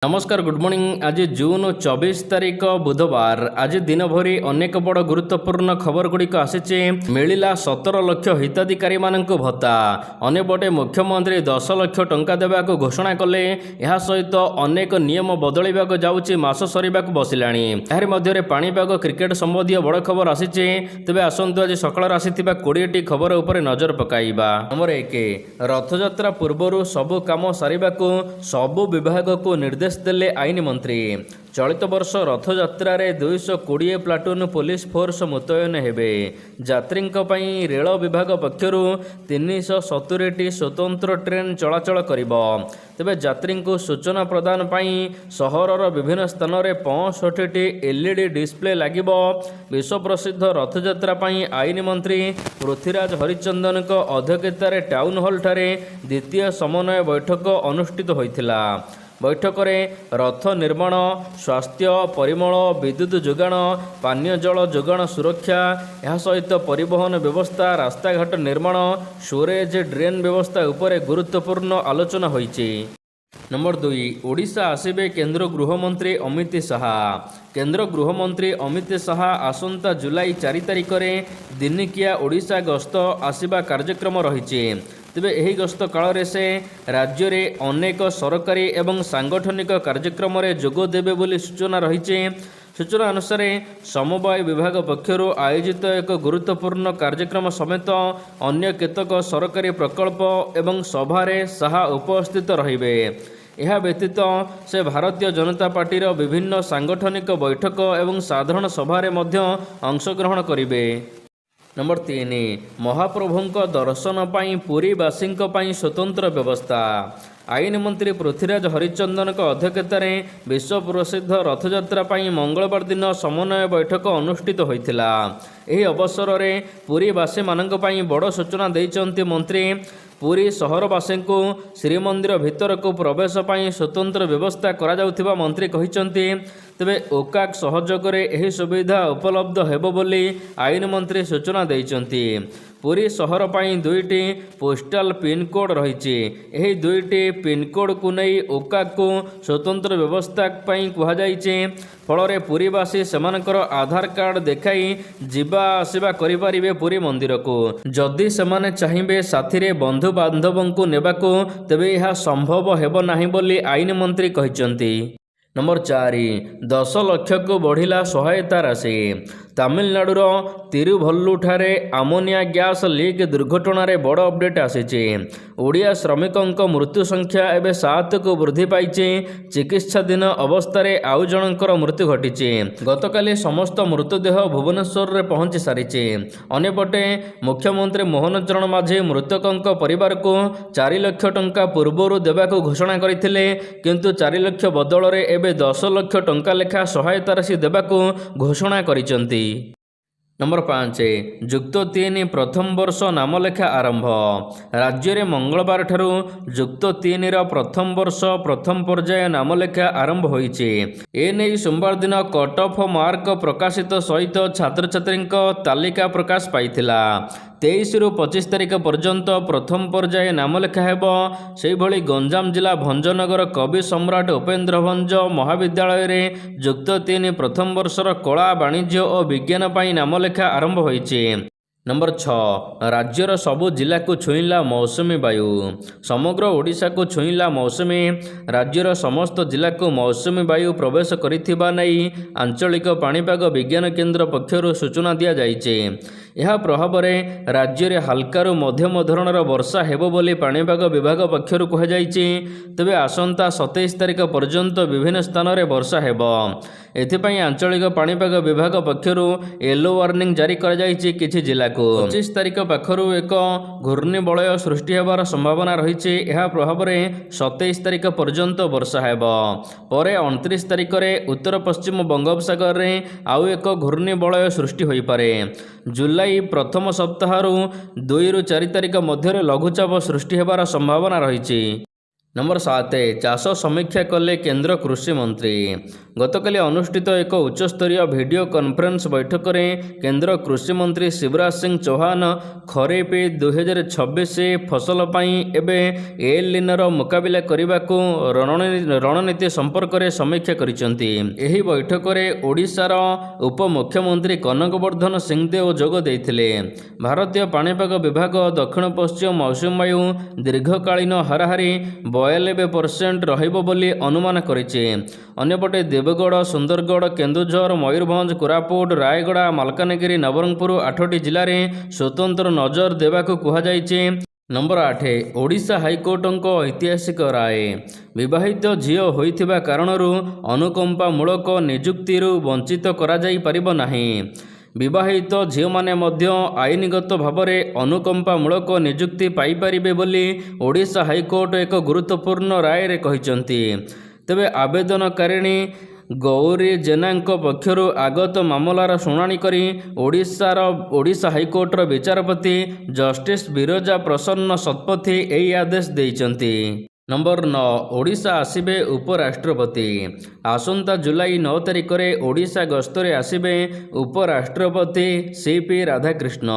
नमस्कार good morning. आज जून 24 तारीख बुधवार। आज दिन भरी अनेक बड़ गुरुत्वपूर्ण खबर गुड़िक आसी। मिला 17 लाख हिताधिकारी मानक भत्ता। अन्यपटे मुख्यमंत्री 10 लाख टंका देवा घोषणा कले। यह सहित अनेक नियम बदलवाक जाऊँगी। मास सरीबा बसिला। यार मध्य पाणीपाग क्रिकेट संबंधी बड़ खबर आसी। तेज आसतु आज सकाल आसी 20टी खबर उपर नजर पकाइबा। नंबर 1, रथयात्रा पूर्व सबु काम सारिबा सबु विभाग को निर्देश देले आईन मंत्री। चलित वर्ष रथयात्रा 220 प्लाटून पुलिस फोर्स मुतयन हेबे। यात्री रेल विभाग पक्षर 370टी स्वतंत्र ट्रेन चलाचल करिबो। तेबे यात्री को सूचना प्रदान पाई सहरर विभिन्न स्थान में 65टी LED डिस्प्ले लागिबो। विश्व प्रसिद्ध रथयात्रा पाई आईन मंत्री पृथ्वीराज हरिचंदन अध्यक्षतार टाउन हॉल ठारे द्वितीय समन्वय बैठक अनुष्ठित होइथिला। बैठक में रथ निर्माण, स्वास्थ्य, परिमल, विद्युत जोगाण, पानीय जल जोगाण सुरक्षा, यह सहित परिवहन व्यवस्था, रास्ताघाट निर्माण, स्टोरेज ड्रेन व्यवस्था उपरे गुरुत्वपूर्ण आलोचना होइछि। नंबर 2, ओडिशा आसिबे केंद्र गृहमंत्री अमित शाह। केंद्र गृहमंत्री अमित शाह आसंता जुलाई 4 तारिख में दिनिकिया ओडिशा गस्त आसिबा कार्यक्रम रहिछि। तेबे एही गस्त काल से राज्य रे अनेक सरकारी एवं सांगठनिक कार्यक्रम रे जोग देबे बोली सूचना रहिछि। सूचना अनुसार समवाय विभाग पक्षर आयोजित एक गुरुत्वपूर्ण कार्यक्रम समेत अन्य केतक सरकारी प्रकल्प एवं सभारे शाह उपस्थित रहिबे। यह व्यतीत से भारतीय जनता पार्टी विभिन्न सांगठनिक बैठक एवं साधारण सभारे मध्य अंशग्रहण करिबे। नंबर 3, महाप्रभुंक दर्शन पाई पुरीवासी स्वतंत्र व्यवस्था। आईन मंत्री पृथ्वीराज हरिचंदन अध्यक्षतार विश्व प्रसिद्ध रथयात्रा पाई मंगलवार दिन समन्वय बैठक अनुष्ठित होइथिला। एही अवसर में पुरीवासी मानक पाई बड़ सूचना देइचंती मंत्री। पुरी सहरवासी को श्रीमंदिर भितर को प्रवेश पाई स्वतंत्र व्यवस्था करा जाउथिबा मंत्री कहिचंती। तेबे ओकाक सहयोग रे एही सुविधा उपलब्ध हेबो बोली आईन मंत्री सूचना देइचंती। पुरी सहर पाई 2टी पोस्टाल पिनकोड रहिछि। एही 2टी पिनकोड को नहीं ओकाक को स्वतंत्र व्यवस्था पाई कुहा जाइछि। फल पुरीवासी सेमानकर आधार कार्ड देखाई जिबा आसिबा करि परिबे पुरी मंदिर को। जदि सेमाने चाहिबे साथी रे बंधु बांधवों को नेबाको तेबे यह संभव हेबो नाही बोली आईन मंत्री कहिचंती। नंबर 4, 10 लाख को बढ़िला सहायता राशि। तमिलनाडुर तिरुभल्लुठारे आमोनिया गैस लीक दुर्घटना रे बड़ अपडेट आसीचे। ओडिया श्रमिकों मृत्यु संख्या एवं 7 को वृद्धि पाई। चिकित्साधीन अवस्था आउ जनकर मृत्यु घटी। गतकाली समस्त मृतदेह भुवनेश्वर रे पहुंची सारी। अन्यपटे मुख्यमंत्री मोहन चरण माझी मृतकों परिवार को 4 लाख टंका पूर्व देवाक घोषणा करथिले, किंतु 4 लाख बदल रे एबे 10 लाख टंका लेखा सहायता राशि देवाक घोषणा करिसंती। नंबर 5, युक्त 3 प्रथम वर्ष नामलेखा आरंभ। राज्य में मंगलवार ठारू युक्त 3 प्रथम वर्ष प्रथम पर्याय नामलेखा आरंभ होइछि। एने सोमवार दिन कट ऑफ मार्क प्रकाशित सहित छात्र छात्री तालिका प्रकाश पाइथिला। 23 ରୁ 25 तारिख पर्यंत प्रथम पर्याय नामलेखा हेबो। से भली गंजाम जिला भंजनगर कवि सम्राट उपेन्द्र भंज महाविद्यालय रे युक्त 3 प्रथम वर्षर कला वाणिज्य और विज्ञान पाई नामलेखा आरंभ होइछि। नंबर 6, राज्यर सबु जिला को छुईला मौसुमी वायु। समग्र ओडिशा को छुईला मौसुमी। राज्यर समस्त जिला को मौसुमी वायु प्रवेश करिथिबा नै आंचलिक पाणीपाग विज्ञान केन्द्र पक्षर सूचना दिया जाइछे। यह प्रभाव में राज्य में हल्कारु मध्यम धरणर वर्षा हेबो बोली पाणीपाग विभाग पक्षर कहा जाइछे। तेबे आसंता 27 तारिख पर्यंत विभिन्न स्थान में वर्षा हेबो। एथिपाई आंचलिक पाणीपाग विभाग पक्षर येलो वार्निंग जारी करा जाइछे किछि जिला को। 25 तारिख पाखरु एक घूर्णिबलय सृष्टि हेबार संभावना रही। यह प्रभाव में 27 तारिख पर्यंत वर्षा हेबो। परे 29 तारिख में उत्तर पश्चिम बंगोपसागर में आउ एक घूर्णिबलय सृष्टि होई पारे। जुलाई प्रथम सप्ताह 2 ରୁ 4 तारिख मध्य लघुचाप सृष्टि हेबार संभावना रही। नंबर 7 चाष समीक्षा कले केंद्र कृषि मंत्री। गतकाली अनुष्ठित एक उच्चस्तरीय वीडियो कॉन्फ्रेंस बैठक में केंद्र कृषि मंत्री शिवराज सिंह चौहान खरीफ 2026 फसल पाई एबे एल निनोर मुकाबिला करने को रणनीति संपर्क में समीक्षा करिसेंती। एही बैठक में ओडिशार उपमुख्यमंत्री कनकवर्धन सिंहदेव जोग देइथिले। भारतीय पाणीपाग विभाग दक्षिण पश्चिम मौसुमी वायु दीर्घकालीन हाराहारी 92% रहिबो बोली अनुमान करिছে। अन्यपटे देवगढ़, सुंदरगढ़, केन्दुझर, मयूरभंज, कोरापुट, रायगड़ा, मालकानगिरी, नवरंगपुर 8टी जिले में स्वतंत्र नजर देवाक कुहाଯାଇଛି। नंबर 8 ओडिशा हाइकोर्ट ऐतिहासिक राय। विवाहित झील होइथिबा कारणरू अनुकंपामूलक नियुक्ति वंचित करा जाई परिबो नाही। विवाहित झील माने मध्य आईनगत भाव में अनुकंपामूलक नियुक्ति पाइपारिबे बोली ओडिशा हाइकोर्ट एक गुरुत्वपूर्ण राय रे कहिसंती। तेबे आवेदनकारिणी गौरी जेनांक पक्षरु आगत मामलार शुणाणी करी ओडिशा हाइकोर्टर विचारपति जस्टिस बिरजा प्रसन्न शतपथी एही आदेश देइचंती। नंबर 9 ओडिशा आसिबे उपराष्ट्रपति। आसंता जुलाई 9 तारिख में ओडिशा गस्तरे आसिबे उपराष्ट्रपति सीपी राधाकृष्ण।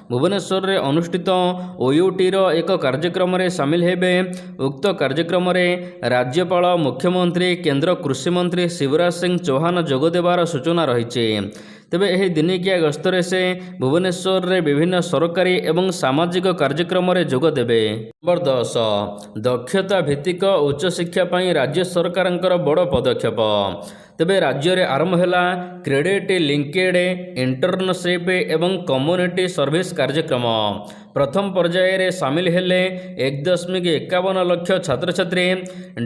भुवनेश्वर में अनुष्ठित ओयूटीर एक कार्यक्रम में सामिल हेबे। उक्त कार्यक्रम में राज्यपाल, मुख्यमंत्री, केंद्र कृषि मंत्री शिवराज सिंह चौहान जोगदेवार सूचना रही। तेबे एही दिनिकिया गस्तरे से भुवनेश्वर में विभिन्न सरकारी एवं सामाजिक कार्यक्रम में जोग देबे। नंबर 10 दक्षता भित्तिक उच्च शिक्षा पाई राज्य सरकारंकर बड़ पदक्षेप। तेबे राज्य में आरंभ है क्रेडिट लिंकेड इंटर्नशिप एवं कम्युनिटी सर्विस कार्यक्रम। प्रथम पर्याय रे सामिल हेले 1.51 लाख छात्र छात्री।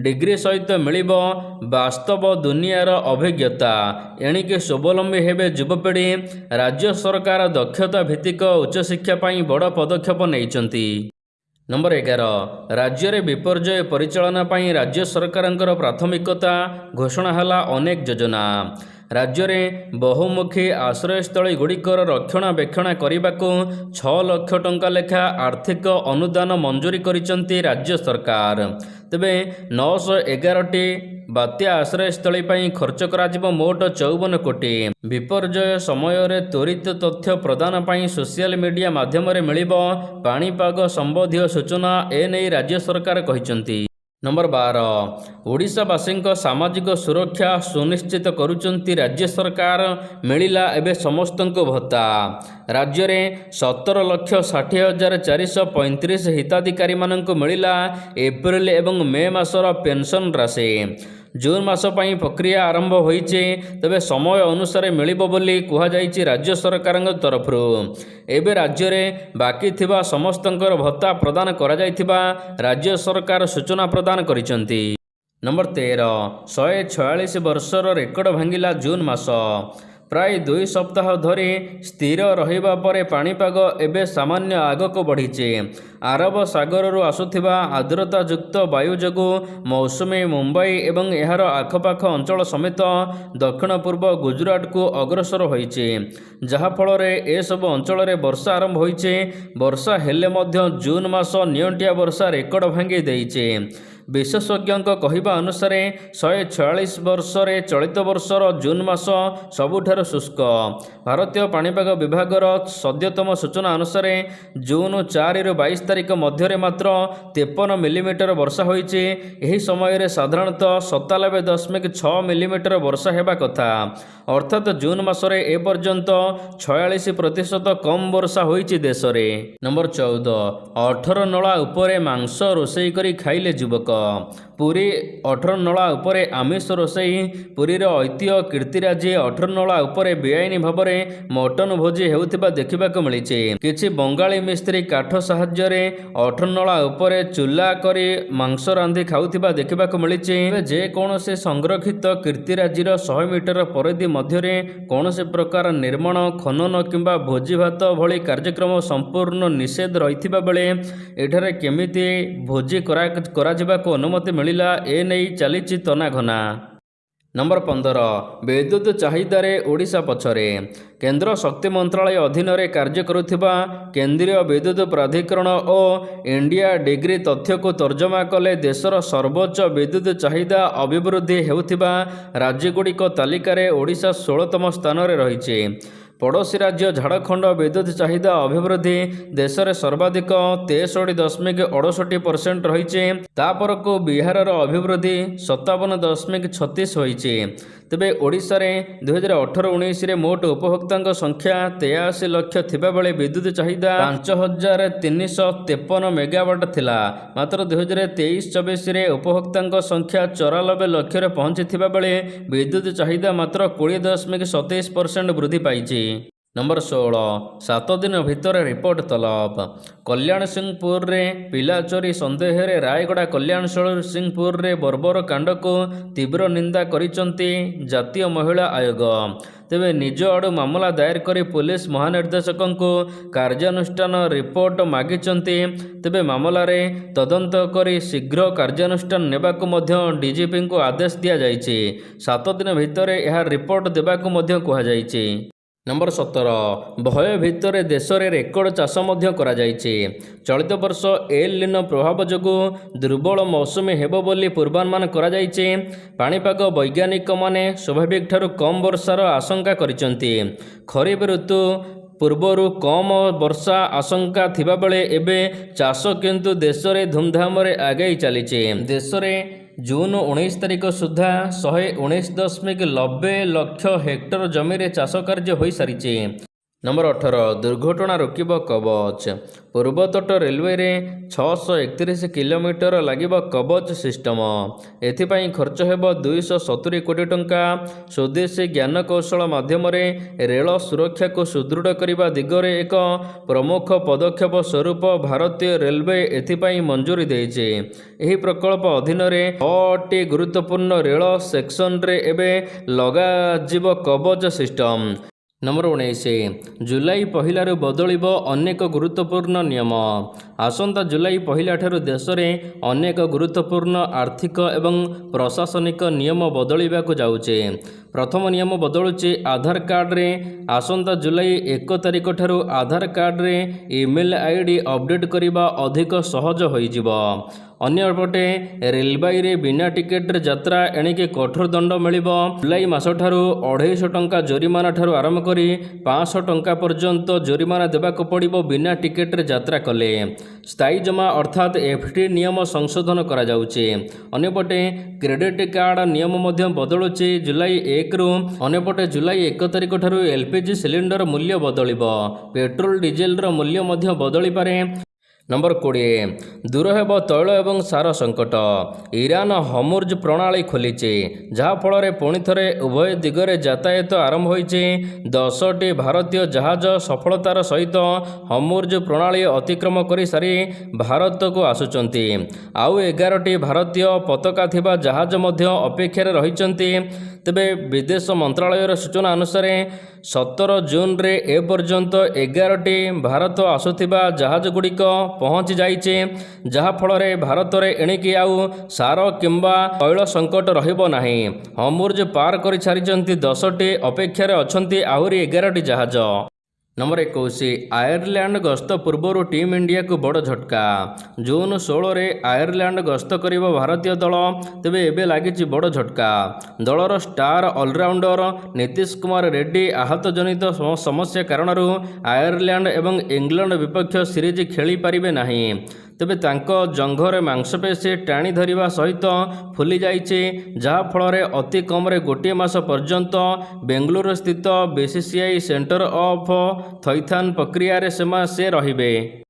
डिग्री सहित मिलिबो वास्तव दुनियार अभिज्ञता। एणिके स्वावलंबी हेबे युवपीढ़ी। राज्य सरकार दक्षता भित्तिक उच्च शिक्षा पाई बड़ पदक्षेप नैचंती। नंबर 11 राज्य में विपर्यय परिचालना पाई राज्य सरकारंकर प्राथमिकता घोषणा हला अनेक योजना। राज्य में बहुमुखी आश्रयस्थली गुड़िकर रक्षणाबेक्षण करने को 6 लाख टंका लेखा आर्थिक अनुदान मंजूरी करिसेंती राज्य सरकार। तेबे 911टी बात्या आश्रयस्थली पर खर्च करा मोट 54 कोटी। विपर्यय समय त्वरित तथ्य प्रदान पर सोशल मीडिया माध्यम मिलिबो पाणीपाग संबंधी सूचना एने राज्य सरकार कहिसेंती। नंबर 12 ओडिशावासी सामाजिक सुरक्षा सुनिश्चित करुचंती राज्य सरकार। मिलिला एबे समस्त भत्ता। राज्य में 17,60,435 हिताधिकारी मानक मिलिला एप्रिल एवं मे मासर पेंशन राशि। जून मास पई प्रक्रिया आरंभ होईचे। तबे समय अनुसार मिलिबो बोली कुहाजाईची राज्य सरकार तरफरु। एबे राज्य में बाकी थिबा समस्तंकर भत्ता प्रदान करा जायथिबा राज्य सरकार सूचना प्रदान करिसेंती। नंबर 13 146 वर्षर रेकर्ड भांगिला जून मास। प्राय 2 सप्ताह धरी स्थिर रहिबा परे पाणीपाग एबे सामान्य आगक बढ़ीचे। आरब सागररू आसुथिबा आर्द्रतायुक्त वायु जोगु मौसुमी मुंबई एवं एहार आखपाख अंचल समेत दक्षिण पूर्व गुजरात को अग्रसर होइचे। जहा फल रे ए सब अंचल रे वर्षा आरंभ होइचे। वर्षा हेले मध्य जून मास नियंटिया वर्षा रेकर्ड भांगी देइचे। विशेषज्ञों कहवा अनुसार 146 वर्ष रे चलित वर्षर जून मास सबुठार शुष्क। भारतीय पाणीपाग विभागर सद्यतम सूचना अनुसार जून 4 ରୁ 22 तारीख मध्य मात्र 53 मिलीमीटर वर्षा होइचे। एही समय साधारणतः 97.6 मिलीमीटर वर्षा हेबा कथा। अर्थात जून मासरे ए पर्यंत 46% कम वर्षा होइचे देश रे। नंबर 14 18 नला उपरे मांस रोषेई करी खाइले युवक। पुरी 18 नला उपरे आमिष रोषेई। पुरीर ऐतिह्य कीर्तिराजी 18 नला उपरे बेआईनी भाव में मटन भोजी हेउथिबा देखिबाको मिलिছে। किछि बंगाली मिस्त्री काठ साहाय्य रे 18 नला उपरे चूल्हा करी मांस रांधि खाउथिबा देखिबाको मिलिছে। जे कोनोसे संरक्षित कीर्तिराजीर 100 मीटर परिधि मध्य कौनसी प्रकार निर्माण, खनन किंबा भोजी भात भली कार्यक्रम संपूर्ण निषेध रहिथिबा बेले एठारे केमिति भोजी करा अनुमति मिलिला ए नहीं चलीची तनाघना। ନମ୍ବର 15 ବିଦ୍ୟୁତ୍ ଚାହିଦାରେ ଓଡ଼ିଶା ପଛରେ। କେନ୍ଦ୍ର ଶକ୍ତି ମନ୍ତ୍ରାଳୟ ଅଧୀନରେ କାର୍ଯ୍ୟ କରୁଥିବା କେନ୍ଦ୍ରୀୟ ବିଦ୍ୟୁତ୍ ପ୍ରାଧିକରଣ ଓ ଇଣ୍ଡିଆ ଡିଗ୍ରୀ ତଥ୍ୟକୁ ତର୍ଜମା କଲେ ଦେଶର ସର୍ବୋଚ୍ଚ ବିଦ୍ୟୁତ୍ ଚାହିଦା ଅଭିବୃଦ୍ଧି ହେଉଥିବା ରାଜ୍ୟଗୁଡ଼ିକ ତାଲିକାରେ ଓଡ଼ିଶା 16ତମ ସ୍ଥାନରେ ରହିଛି। ପଡ଼ୋଶୀ ରାଜ୍ୟ ଝାଡ଼ଖଣ୍ଡ ବିଦ୍ୟୁତ୍ ଚାହିଦା ଅଭିବୃଦ୍ଧି ଦେଶରେ ସର୍ବାଧିକ 63.68% ରହିଛି। ତାପରକୁ ବିହାରର ଅଭିବୃଦ୍ଧି 57.36 ହୋଇଛି। ତେବେ ଓଡ଼ିଶାରେ 2018-19ରେ ମୋଟ ଉପଭୋକ୍ତାଙ୍କ ସଂଖ୍ୟା 83 ଲକ୍ଷ ଥିବାବେଳେ ବିଦ୍ୟୁତ୍ ଚାହିଦା 5353 ମେଗାୱାଟ୍ ଥିଲା। ମାତ୍ର 2023-24ରେ ଉପଭୋକ୍ତାଙ୍କ ସଂଖ୍ୟା 94 ଲକ୍ଷରେ ପହଞ୍ଚିଥିବା ବେଳେ ବିଦ୍ୟୁତ୍ ଚାହିଦା ମାତ୍ର 20.27% ବୃଦ୍ଧି ପାଇଛି। ନମ୍ବର 16 7 ଦିନ ଭିତରେ ରିପୋର୍ଟ ତଲବ। କଲ୍ୟାଣ ସିଂହପୁରରେ ପିଲା ଚୋରି ସନ୍ଦେହରେ ରାୟଗଡ଼ା କଲ୍ୟାଣ ସିଂହପୁରରେ ବର୍ବର କାଣ୍ଡକୁ ତୀବ୍ର ନିନ୍ଦା କରିଛନ୍ତି ଜାତୀୟ ମହିଳା ଆୟୋଗ। ତେବେ ନିଜ ଆଡ଼ୁ ମାମଲା ଦାୟର କରି ପୁଲିସ ମହାନିର୍ଦ୍ଦେଶକଙ୍କୁ କାର୍ଯ୍ୟାନୁଷ୍ଠାନ ରିପୋର୍ଟ ମାଗିଛନ୍ତି। ତେବେ ମାମଲାରେ ତଦନ୍ତ କରି ଶୀଘ୍ର କାର୍ଯ୍ୟାନୁଷ୍ଠାନ ନେବାକୁ ମଧ୍ୟ ଡିଜିପିଙ୍କୁ ଆଦେଶ ଦିଆଯାଇଛି। 7 ଦିନ ଭିତରେ ଏହା ରିପୋର୍ଟ ଦେବାକୁ ମଧ୍ୟ କୁହାଯାଇଛି। ନମ୍ବର 17 ଭୟ ଭିତରେ ଦେଶରେ ରେକର୍ଡ ଚାଷ ମଧ୍ୟ କରାଯାଇଛି। ଚଳିତ ବର୍ଷ ଏଲ୍ ନିନୋ ପ୍ରଭାବ ଯୋଗୁଁ ଦୁର୍ବଳ ମୌସୁମୀ ହେବ ବୋଲି ପୂର୍ବାନୁମାନ କରାଯାଇଛି। ପାଣିପାଗ ବୈଜ୍ଞାନିକମାନେ ସ୍ୱାଭାବିକ ଠାରୁ କମ୍ ବର୍ଷାର ଆଶଙ୍କା କରିଛନ୍ତି। ଖରିଫ ଋତୁ ପୂର୍ବରୁ କମ୍ ବର୍ଷା ଆଶଙ୍କା ଥିବାବେଳେ ଏବେ ଚାଷ କିନ୍ତୁ ଦେଶରେ ଧୁମଧାମରେ ଆଗେଇ ଚାଲିଛି। ଦେଶରେ ଜୁନ୍ 19 ତାରିଖ ସୁଦ୍ଧା 119.90 ଲକ୍ଷ ହେକ୍ଟର ଜମିରେ ଚାଷ କାର୍ଯ୍ୟ ହୋଇସାରିଛି। ନମ୍ବର 18 ଦୁର୍ଘଟଣା ରୋକିବ କବଚ। ପୂର୍ବତଟ ରେଲୱେରେ 631 କିଲୋମିଟର ଲାଗିବ କବଚ ସିଷ୍ଟମ। ଏଥିପାଇଁ ଖର୍ଚ୍ଚ ହେବ 270 କୋଟି ଟଙ୍କା। ସ୍ୱଦେଶୀ ଜ୍ଞାନକୌଶଳ ମାଧ୍ୟମରେ ରେଳ ସୁରକ୍ଷାକୁ ସୁଦୃଢ଼ କରିବା ଦିଗରେ ଏକ ପ୍ରମୁଖ ପଦକ୍ଷେପ ସ୍ୱରୂପ ଭାରତୀୟ ରେଲୱେ ଏଥିପାଇଁ ମଞ୍ଜୁରି ଦେଇଛି। ଏହି ପ୍ରକଳ୍ପ ଅଧୀନରେ 6ଟି ଗୁରୁତ୍ୱପୂର୍ଣ୍ଣ ରେଳ ସେକ୍ସନରେ ଏବେ ଲଗାଯିବ କବଚ ସିଷ୍ଟମ। ନମ୍ବର 19 ଜୁଲାଇ 1ରୁ ବଦଳିବ ଅନେକ ଗୁରୁତ୍ୱପୂର୍ଣ୍ଣ ନିୟମ। ଆସନ୍ତା ଜୁଲାଇ 1 ଠାରୁ ଦେଶରେ ଅନେକ ଗୁରୁତ୍ୱପୂର୍ଣ୍ଣ ଆର୍ଥିକ ଏବଂ ପ୍ରଶାସନିକ ନିୟମ ବଦଳିବାକୁ ଯାଉଛି। ପ୍ରଥମ ନିୟମ ବଦଳୁଛି ଆଧାର କାର୍ଡରେ। ଆସନ୍ତା ଜୁଲାଇ 1 ତାରିଖ ଠାରୁ ଆଧାର କାର୍ଡରେ ଇମେଲ୍ ଆଇଡି ଅପଡେଟ୍ କରିବା ଅଧିକ ସହଜ ହୋଇଯିବ। ଅନ୍ୟପଟେ ରେଳବାଇରେ ବିନା ଟିକେଟରେ ଯାତ୍ରା ଏଣିକି କଠୋର ଦଣ୍ଡ ମିଳିବ। ଜୁଲାଇ ମାସଠାରୁ 250 ଟଙ୍କା ଜୋରିମାନା ଠାରୁ ଆରମ୍ଭ କରି 500 ଟଙ୍କା ପର୍ଯ୍ୟନ୍ତ ଜୋରିମାନା ଦେବାକୁ ପଡ଼ିବ ବିନା ଟିକେଟରେ ଯାତ୍ରା କଲେ। ସ୍ଥାୟୀ ଜମା ଅର୍ଥାତ୍ ଏଫ୍ଡି ନିୟମ ସଂଶୋଧନ କରାଯାଉଛି। ଅନ୍ୟପଟେ କ୍ରେଡିଟ୍ କାର୍ଡ ନିୟମ ମଧ୍ୟ ବଦଳୁଛି ଜୁଲାଇ 1ରୁ। ଅନ୍ୟପଟେ ଜୁଲାଇ 1 ତାରିଖ ଠାରୁ ଏଲ୍ପିଜି ସିଲିଣ୍ଡର ମୂଲ୍ୟ ବଦଳିବ। ପେଟ୍ରୋଲ ଡିଜେଲର ମୂଲ୍ୟ ମଧ୍ୟ ବଦଳିପାରେ। ନମ୍ବର 20 ଦୂର ହେବ ତୈଳ ଏବଂ ସାର ସଙ୍କଟ। ଇରାନ ହର୍ମୁଜ ପ୍ରଣାଳୀ ଖୋଲିଛି, ଯାହାଫଳରେ ପୁଣି ଥରେ ଉଭୟ ଦିଗରେ ଯାତାୟାତ ଆରମ୍ଭ ହୋଇଛି। 10ଟି ଭାରତୀୟ ଜାହାଜ ସଫଳତାର ସହିତ ହର୍ମୁଜ ପ୍ରଣାଳୀ ଅତିକ୍ରମ କରିସାରି ଭାରତକୁ ଆସୁଛନ୍ତି। ଆଉ 11ଟି ଭାରତୀୟ ପତାକା ଥିବା ଜାହାଜ ମଧ୍ୟ ଅପେକ୍ଷାରେ ରହିଛନ୍ତି। ତେବେ ବିଦେଶ ମନ୍ତ୍ରାଳୟର ସୂଚନା ଅନୁସାରେ 17 ଜୁନରେ ଏପର୍ଯ୍ୟନ୍ତ 11ଟି ଭାରତ ଆସୁଥିବା ଜାହାଜଗୁଡ଼ିକ ପହଞ୍ଚି ଯାଇଛି, ଯାହାଫଳରେ ଭାରତରେ ଏଣିକି ଆଉ ସାର କିମ୍ବା ତୈଳ ସଙ୍କଟ ରହିବ ନାହିଁ। ହର୍ମୁଜ ପାର କରିସାରିଛନ୍ତି 10ଟି, ଅପେକ୍ଷାରେ ଅଛନ୍ତି ଆହୁରି 11ଟି ଜାହାଜ। ନମ୍ବର 21 ଆୟର୍ଲ୍ୟାଣ୍ଡ ଗସ୍ତ ପୂର୍ବରୁ ଟିମ୍ ଇଣ୍ଡିଆକୁ ବଡ଼ ଝଟକା। ଜୁନ୍ 16ରେ ଆୟର୍ଲ୍ୟାଣ୍ଡ ଗସ୍ତ କରିବ ଭାରତୀୟ ଦଳ। ତେବେ ଏବେ ଲାଗିଛି ବଡ଼ ଝଟକା। ଦଳର ଷ୍ଟାର ଅଲରାଉଣ୍ଡର ନୀତିଶ କୁମାର ରେଡ୍ଡି ଆହତ ଜନିତ ସମସ୍ୟା କାରଣରୁ ଆୟର୍ଲ୍ୟାଣ୍ଡ ଏବଂ ଇଂଲଣ୍ଡ ବିପକ୍ଷ ସିରିଜ୍ ଖେଳିପାରିବେ ନାହିଁ। ତେବେ ତାଙ୍କ ଜଙ୍ଘରେ ମାଂସପେଶୀ ଟାଣି ଧରିବା ସହିତ ଫୁଲି ଯାଇଛି, ଯାହାଫଳରେ ଅତି କମ୍ରେ 1 ମାସ ପର୍ଯ୍ୟନ୍ତ ବେଙ୍ଗାଲୁରୁ ସ୍ଥିତ BCCI ସେଣ୍ଟର ଅଫ୍ ଥଇଥାନ ପ୍ରକ୍ରିୟାରେ ସେ ରହିବେ।